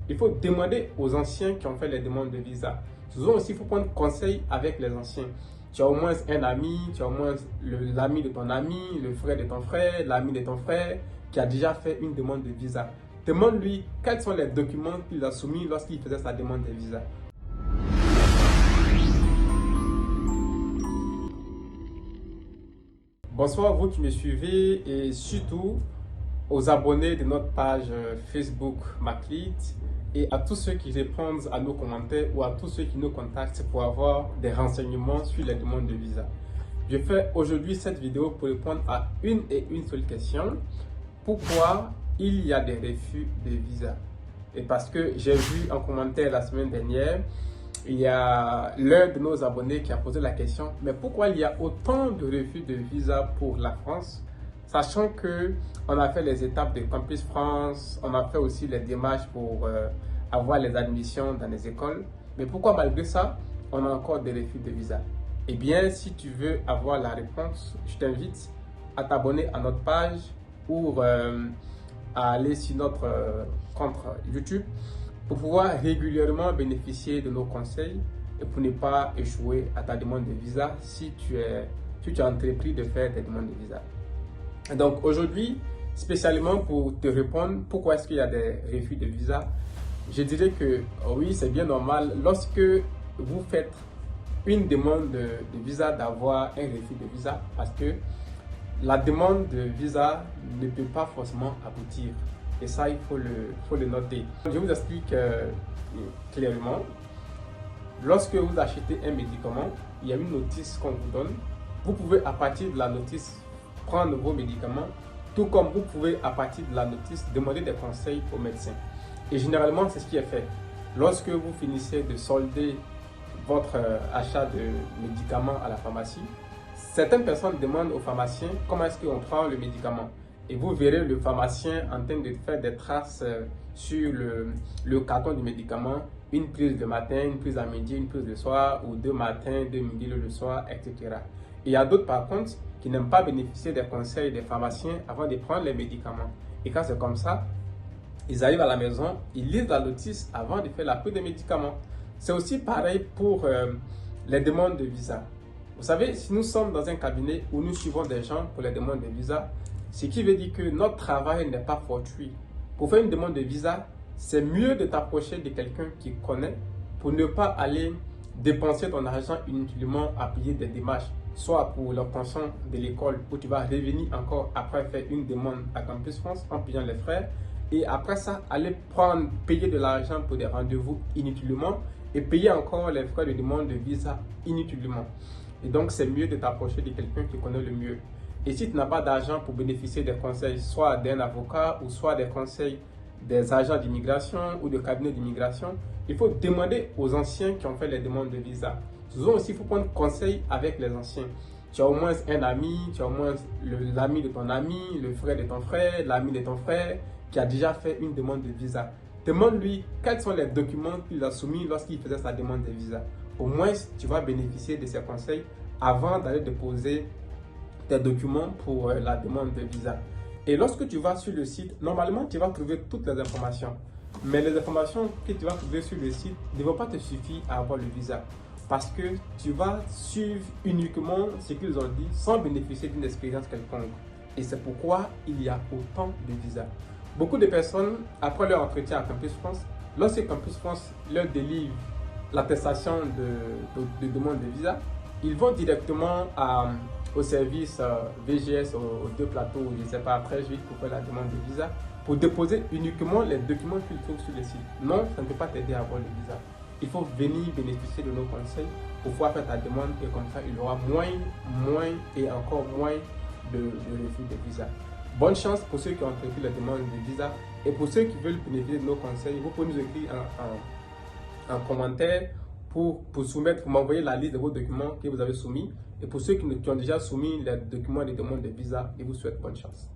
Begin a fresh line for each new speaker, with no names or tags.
Il faut demander aux anciens qui ont fait les demandes de visa. Souvent aussi, il faut prendre conseil avec les anciens. Tu as au moins un ami, tu as au moins l'ami de ton ami, le frère de ton frère, l'ami de ton frère qui a déjà fait une demande de visa. Demande-lui quels sont les documents qu'il a soumis lorsqu'il faisait sa demande de visa. Bonsoir à vous qui me suivez et surtout aux abonnés de notre page Facebook Maclead et à tous ceux qui répondent à nos commentaires ou à tous ceux qui nous contactent pour avoir des renseignements sur les demandes de visa. Je fais aujourd'hui cette vidéo pour répondre à une seule question. Pourquoi il y a des refus de visa? Et parce que j'ai vu en commentaire la semaine dernière, il y a l'un de nos abonnés qui a posé la question, mais pourquoi il y a autant de refus de visa pour la France? Sachant que on a fait les étapes de Campus France, on a fait aussi les démarches pour avoir les admissions dans les écoles. Mais pourquoi malgré ça, on a encore des refus de visa? Eh bien, si tu veux avoir la réponse, je t'invite à t'abonner à notre page ou à aller sur notre compte YouTube pour pouvoir régulièrement bénéficier de nos conseils et pour ne pas échouer à ta demande de visa si tu as entrepris de faire des demandes de visa. Donc aujourd'hui, spécialement pour te répondre pourquoi est-ce qu'il y a des refus de visa, je dirais que oui, c'est bien normal lorsque vous faites une demande de visa d'avoir un refus de visa parce que la demande de visa ne peut pas forcément aboutir. Et ça, il faut le noter. Je vous explique clairement. Lorsque vous achetez un médicament, il y a une notice qu'on vous donne. Vous pouvez à partir de la notice prendre vos médicaments, tout comme vous pouvez à partir de la notice demander des conseils au médecin. Et généralement, c'est ce qui est fait. Lorsque vous finissez de solder votre achat de médicaments à la pharmacie, certaines personnes demandent au pharmacien comment est-ce qu'on prend le médicament. Et vous verrez le pharmacien en train de faire des traces sur le carton du médicament, une prise le matin, une prise à midi, une prise le soir, ou deux matins, deux midi, le soir, etc. Et il y a d'autres par contre qui n'aiment pas bénéficier des conseils des pharmaciens avant de prendre les médicaments. Et quand c'est comme ça, ils arrivent à la maison, ils lisent la notice avant de faire la prise des médicaments. C'est aussi pareil pour les demandes de visa. Vous savez, si nous sommes dans un cabinet où nous suivons des gens pour les demandes de visa, ce qui veut dire que notre travail n'est pas fortuit. Pour faire une demande de visa, c'est mieux de t'approcher de quelqu'un qui connaît pour ne pas aller dépenser ton argent inutilement à payer des démarches, soit pour l'obtention de l'école où tu vas revenir encore après faire une demande à Campus France en payant les frais et après ça, aller payer de l'argent pour des rendez-vous inutilement et payer encore les frais de demande de visa inutilement. Et donc, c'est mieux de t'approcher de quelqu'un qui connaît le mieux. Et si tu n'as pas d'argent pour bénéficier des conseils, soit d'un avocat ou soit des conseils des agents d'immigration ou de cabinets d'immigration, il faut demander aux anciens qui ont fait les demandes de visa. Souvent aussi, il faut prendre conseil avec les anciens. Tu as au moins un ami, tu as au moins l'ami de ton ami, le frère de ton frère, l'ami de ton frère qui a déjà fait une demande de visa. Demande-lui quels sont les documents qu'il a soumis lorsqu'il faisait sa demande de visa. Au moins, tu vas bénéficier de ces conseils avant d'aller déposer tes documents pour la demande de visa. Et lorsque tu vas sur le site, normalement, tu vas trouver toutes les informations. Mais les informations que tu vas trouver sur le site ne vont pas te suffire à avoir le visa. Parce que tu vas suivre uniquement ce qu'ils ont dit sans bénéficier d'une expérience quelconque. Et c'est pourquoi il y a autant de visas. Beaucoup de personnes, après leur entretien à Campus France, lorsque Campus France leur délivre l'attestation de demande de visa, ils vont directement au service VGS, aux deux plateaux, je ne sais pas, très vite pour faire la demande de visa, pour déposer uniquement les documents qu'ils trouvent sur le site. Non, ça ne peut pas t'aider à avoir le visa. Il faut venir bénéficier de nos conseils pour pouvoir faire ta demande et comme ça, il y aura moins et encore moins de refus de visa. Bonne chance pour ceux qui ont entrepris la demande de visa et pour ceux qui veulent bénéficier de nos conseils, vous pouvez nous écrire en commentaire pour soumettre, pour m'envoyer la liste de vos documents que vous avez soumis. Et pour ceux qui ont déjà soumis les documents de demande de visa, je vous souhaite bonne chance.